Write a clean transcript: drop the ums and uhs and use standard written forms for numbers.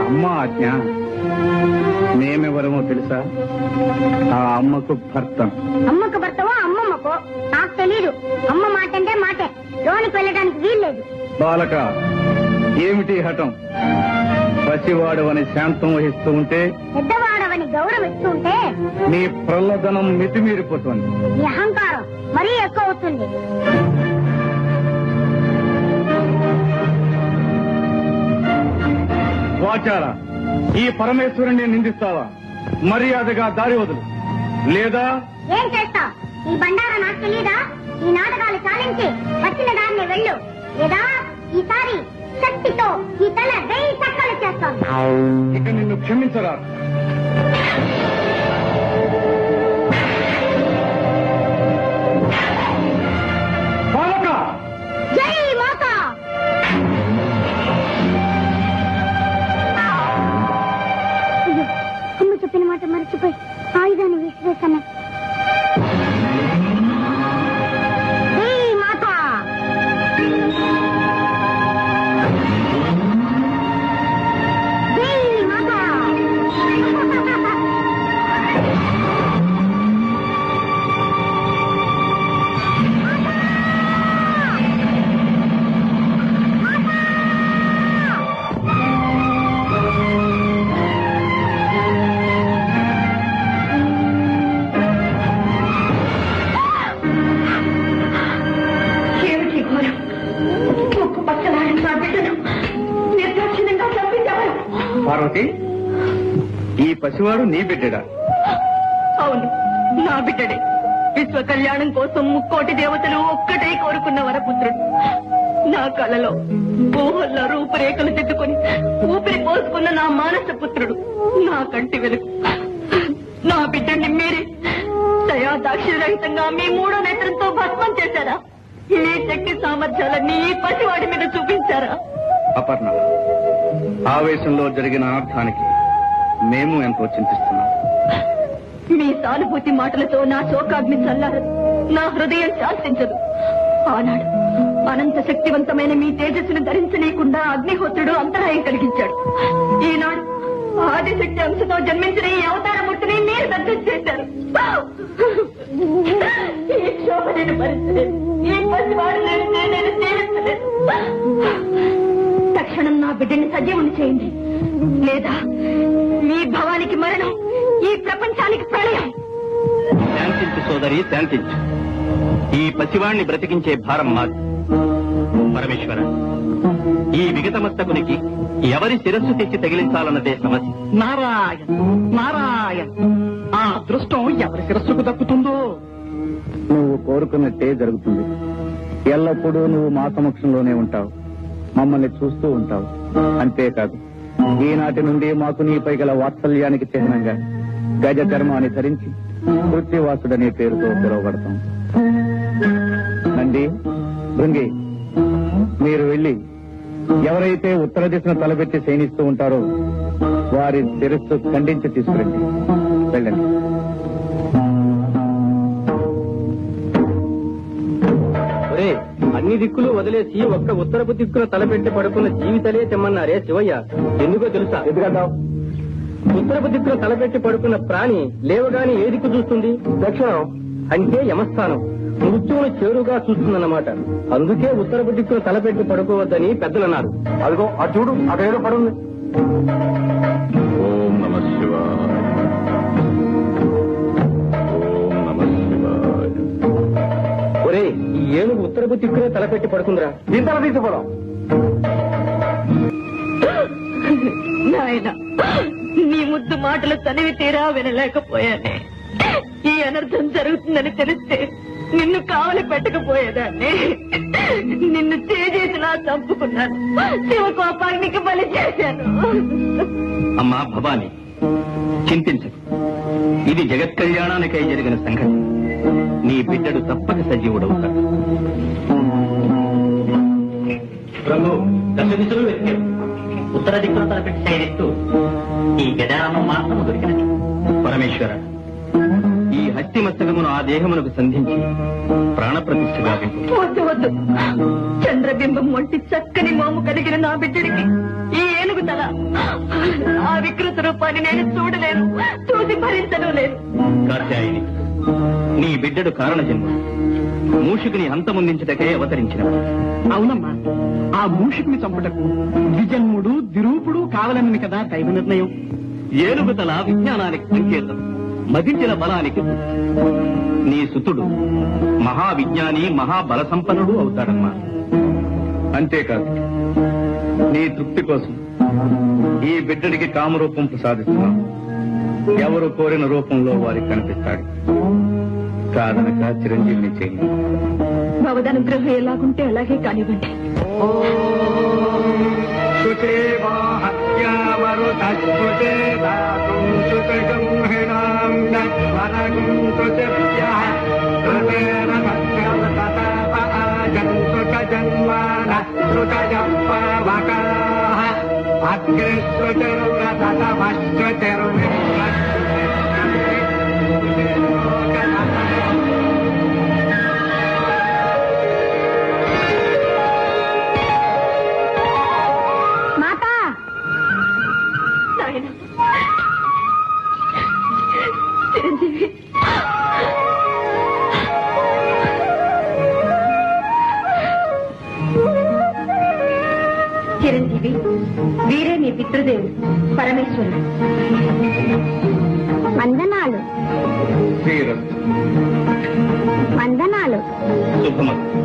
అమ్మ ఆజ్ఞ. మేమెవరమో తెలుసా? ఆ అమ్మకు భర్త. అమ్మకు భర్తవో అమ్మమ్మకో నాకు తెలీదు. అమ్మ మాట అంటే మాటే, లోనికి వెళ్ళడానికి వీల్లేదు. బాలక, ఏమిటి హఠం? పసివాడవని శాంతం వహిస్తూ ఉంటే, పెద్దవాడవని గౌరవిస్తూ ఉంటే నీ ప్రల్లదనం మితిమీరిపోతుంది. ఈ అహంకారం మరీ ఎక్కువ అవుతుంది. వాచారా, ఈ పరమేశ్వరుణ్ణి నిందిస్తావా? మర్యాదగా దారి వదులు, లేదా ఏం చేస్తావు? ఈ బండారా నాకు తెలీదా? ఈ నాటకాలు చాలించి వచ్చిన దాన్ని వెళ్ళు, లేదా ఈసారి శక్తితో ఈ తల 1000 చక్కలు చేస్తాను. ఇక నిన్ను క్షమించరా. బాలక, జై మాత. అయ్యో, అమ్మ చెప్పిన మాట మర్చిపోయి ఆయుధాన్ని విసిరేశాను. జై మాత. జై మాత. పార్వతి, ఈ పసివాడు నీ బిడ్డడా? అవును, నా బిడ్డడే. విశ్వ కళ్యాణం కోసం ముక్కోటి దేవతలు ఒక్కటే కోరుకున్న వరపుత్రుడు. నా కలలో ఊహల్లో రూపురేఖలు దిద్దుకొని ఊపిరి పోసుకున్న నా మానస పుత్రుడు, నా కంటి వెలుగు. నా బిడ్డని మీరే దయా దాక్షిణ్యరహితంగా మీ 3వ నేత్రంతో భస్మం చేశారా? ఈ శక్తి సామర్థ్యాలన్నీ ఈ పసివాడి మీద చూపించారా? అపర్ణ, ఆవేశంలో జరిగిన అనర్థానికి మేము ఎంతో చింతిస్తున్నాం. మీ సానుభూతి మాటలతో నా శోకాగ్ని చల్లారదు, నా హృదయం శాంతించదు. ఆనాడు అనంత శక్తివంతమైన మీ తేజస్సును ధరించలేకుండా అగ్నిహోత్రుడు అంతరాయం కలిగించాడు. ఈనాడు ఆదిశక్తి అంశతో జన్మించిన ఈ అవతారమూర్తిని మీరు దగ్ధం చేశారు. ఈ క్షోభ నేను భరించలేదు, ఈ పసివాడు నేను జీవించలేదు. తక్షణం నా బిడ్డని సజీవుని చేయండి, లేదా మీ భవానికి మరణం, ఈ ప్రపంచానికి ప్రళయం. శాంతించు సోదరి, శాంతించు. ఈ పసివాణ్ణి బ్రతికించే భారం మాది. పరమేశ్వర, ఈ విగతమస్తకునికి ఎవరి శిరస్సు తెచ్చి తగిలించాలన్నదే సమస్య. నారాయణ నారాయణ, ఆ అదృష్టం ఎవరి శిరస్సుకు దక్కుతుందో. నువ్వు కోరుకున్నట్టే జరుగుతుంది. ఎల్లప్పుడూ నువ్వు మా సమక్షంలోనే ఉంటావు, మమ్మల్ని చూస్తూ ఉంటావు. అంతేకాదు, ఈనాటి నుండి మాకు నీపై గల వాత్సల్యానికి చిహ్నంగా గజ చర్మాన్ని ధరించి కృత్యవాసుడనే పేరుతో పిలువబడతాం. నంది, భృంగి, మీరు వెళ్లి ఎవరైతే ఉత్తర దిశను తలపెట్టి శయనిస్తూ ఉంటారో వారి శిరస్సు ఖండించి తీసుకురండి. వెళ్ళండి. అన్ని దిక్కులు వదిలేసి ఒక్క ఉత్తరపు దిక్కున తలపెట్టి పడుకున్న జీవితలే తెమ్మన్నారే శివయ్య. ఎందుకో తెలుసా? ఎందుకంటావు? ఉత్తరపు దిక్కున తలపెట్టి పడుకున్న ప్రాణి లేవగాని ఏ దిక్కు చూస్తుంది? దక్షిణం, అంటే యమస్థానం. మృత్యువును చేరుగా చూస్తుందన్నమాట. అందుకే ఉత్తరపు దిక్కున తలపెట్టి పడుకోవద్దని పెద్దలన్నారు. అదిగో ఆ చూడు, అక్కడ ఏదో పడుంది. ఓం నమః శివాయ. ఓం నమః శివాయ. ఒరే, ఈ ఏనుగు ఉత్తరపు దిక్కునే తలపెట్టి పడుకుందిరా. దీని తల తీసుకోవడం. నాయన, నీ ముద్దు మాటలు తనివి తీరా వినలేకపోయానే. ఈ అనర్థం జరుగుతుందని తెలిస్తే నిన్ను కావలి పెట్టకపోయేదాన్ని. నిన్ను చేసేసినా చంపుకున్నాను, శివ కోపాగ్నికి బలి చేశాను. అమ్మా భవాని, చింతించకు. ఇది జగత్ కళ్యాణానికై జరిగిన సంఘటన. నీ బిడ్డడు తప్పక సజీవుడవుతాడు. ప్రభు, దశ దిశలు వెతికారు. ఉత్తర దిక్కును తలపెట్టి శయనిస్తూ ఈ గజారామం మాత్రం దొరికినది. పరమేశ్వర, ఈ హస్తి మస్తకమును ఆ దేహమునకు సంధించి ప్రాణప్రతిష్ఠగా వద్దు వద్దు. చంద్రబింబం వంటి చక్కని మోము కలిగిన నా బిడ్డడికి ఈ ఏనుగు తల ఆ వికృత రూపాన్ని నేను చూడలేను, చూసి భరించను లేదు. కాత్యాయని, నీ బిడ్డడు కారణ జన్మ, మూషికుని అంతమొందించటకే అవతరించినవాడు. అవునమ్మా, ఆ మూషికుని చంపుటకు ద్విజన్ముడు దిరూపుడు కావాలని కదా దైవ నిర్ణయం. ఏనుగుతల విజ్ఞానానికి సంకేతం, మదించిన బలానికి గుర్తు. నీ సుతుడు మహావిజ్ఞాని, మహాబల సంపన్నుడు అవుతాడమ్మా. అంతేకాదు, నీ తృప్తి కోసం ఈ బిడ్డడికి కామరూపం ప్రసాదిస్తున్నాం. ఎవరు కోరిన రూపంలో వారికి కనిపిస్తాడు. కాదనక చిరంజీవిని చేయండి. భవదనుగ్రహం ఎలాగుంటే అలాగే కానివ్వండి. నాయనా, చిరంజీవి, చిరంజీవి, వీరే మీ పితృదేవుడు పరమేశ్వరుడు. వందనాలు శ్రీరస్తు. వందనాలు. శుభమస్తు.